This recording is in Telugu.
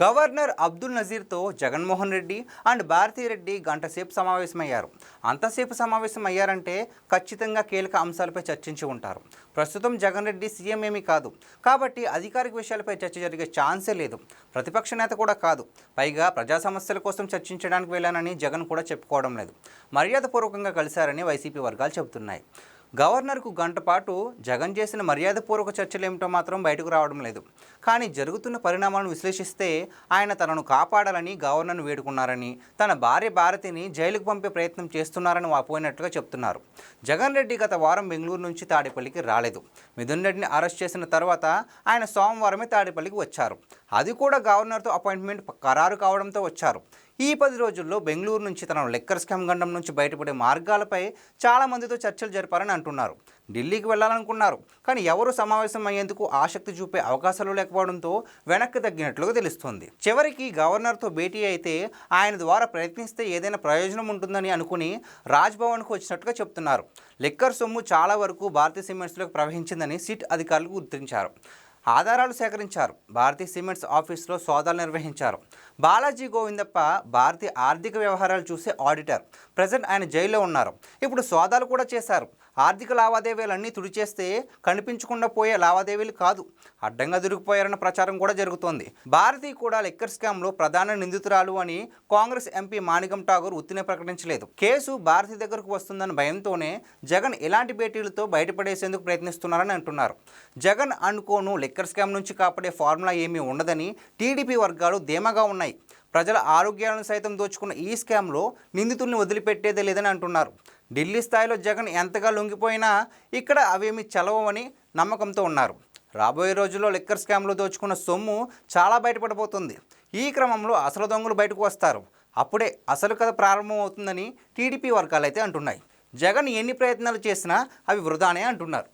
గవర్నర్ అబ్దుల్ నజీర్తో జగన్మోహన్ రెడ్డి అండ్ భారతీ రెడ్డి గంటసేపు సమావేశమయ్యారు. అంతసేపు సమావేశం అయ్యారంటే ఖచ్చితంగా కీలక అంశాలపై చర్చించి ఉంటారు. ప్రస్తుతం జగన్ రెడ్డి సీఎం ఏమీ కాదు కాబట్టి అధికారిక విషయాలపై చర్చ జరిగే ఛాన్సే లేదు. ప్రతిపక్ష నేత కూడా కాదు. పైగా ప్రజా సమస్యల కోసం చర్చించడానికి వెళ్ళానని జగన్ కూడా చెప్పుకోవడం లేదు. మర్యాదపూర్వకంగా కలిశారని వైసీపీ వర్గాలు చెబుతున్నాయి. గవర్నర్కు గంట పాటు జగన్ చేసిన మర్యాదపూర్వక చర్చలు ఏమిటో మాత్రం బయటకు రావడం లేదు. కానీ జరుగుతున్న పరిణామాలను విశ్లేషిస్తే ఆయన తనను కాపాడాలని గవర్నర్ను వేడుకున్నారని, తన భార్య భారతిని జైలుకు పంపే ప్రయత్నం చేస్తున్నారని వాపోయినట్లుగా చెప్తున్నారు. జగన్ రెడ్డి గత వారం బెంగళూరు నుంచి తాడేపల్లికి రాలేదు. మిథున్ రెడ్డిని అరెస్ట్ చేసిన తర్వాత ఆయన సోమవారమే తాడేపల్లికి వచ్చారు. అది కూడా గవర్నర్తో అపాయింట్మెంట్ ఖరారు కావడంతో వచ్చారు. ఈ 10 రోజుల్లో బెంగళూరు నుంచి తన లిక్కర్ స్కామ్ గండం నుంచి బయటపడే మార్గాలపై చాలామందితో చర్చలు జరిపారని అంటున్నారు. ఢిల్లీకి వెళ్లాలనుకున్నారు, కానీ ఎవరు సమావేశం అయ్యేందుకు ఆసక్తి చూపే అవకాశాలు లేకపోవడంతో వెనక్కి తగ్గినట్లుగా తెలుస్తోంది. చివరికి గవర్నర్తో భేటీ అయితే ఆయన ద్వారా ప్రయత్నిస్తే ఏదైనా ప్రయోజనం ఉంటుందని అనుకుని రాజ్భవన్కు వచ్చినట్టుగా చెప్తున్నారు. లిక్కర్ సొమ్ము చాలా వరకు భారతీయ సిమెంట్స్లోకి ప్రవహించిందని సిట్ అధికారులు గుర్తించారు. ఆధారాలు సేకరించారు. భారతీయ సిమెంట్స్ ఆఫీసులో సోదాలు నిర్వహించారు. బాలాజీ గోవిందప్ప భారతీయ ఆర్థిక వ్యవహారాలు చూసే ఆడిటర్. ప్రజెంట్ ఆయన జైల్లో ఉన్నారు. ఇప్పుడు సోదాలు కూడా చేశారు. ఆర్థిక లావాదేవీలన్నీ తుడిచేస్తే కనిపించకుండా పోయే లావాదేవీలు కాదు, అడ్డంగా దొరికిపోయారన్న ప్రచారం కూడా జరుగుతోంది. భారతి కూడా లిక్కర్ స్కామ్లో ప్రధాన నిందితురాలు అని కాంగ్రెస్ ఎంపీ మాణికం ఠాగూర్ ఉత్తినే ప్రకటించలేదు. కేసు భారతి దగ్గరకు వస్తుందన్న భయంతోనే జగన్ ఇలాంటి భేటీలతో బయటపడేసేందుకు ప్రయత్నిస్తున్నారని అంటున్నారు. జగన్ అనుకోను లిక్కర్ స్కామ్ నుంచి కాపాడే ఫార్ములా ఏమీ ఉండదని టీడీపీ వర్గాలు ధీమాగా ఉన్నాయి. ప్రజల ఆరోగ్యాలను సైతం దోచుకున్న ఈ స్కామ్లో నిందితుల్ని వదిలిపెట్టేదే లేదని అంటున్నారు. ఢిల్లీ స్థాయిలో జగన్ ఎంతగా లొంగిపోయినా ఇక్కడ అవేమీ చలవని నమ్మకంతో ఉన్నారు. రాబోయే రోజుల్లో లిక్కర్ స్కామ్లో దోచుకున్న సొమ్ము చాలా బయటపడిపోతుంది. ఈ క్రమంలో అసలు దొంగలు బయటకు వస్తారు. అప్పుడే అసలు కథ ప్రారంభమవుతుందని టీడీపీ వర్గాలు అయితే అంటున్నాయి. జగన్ ఎన్ని ప్రయత్నాలు చేసినా అవి వృధానే అంటున్నారు.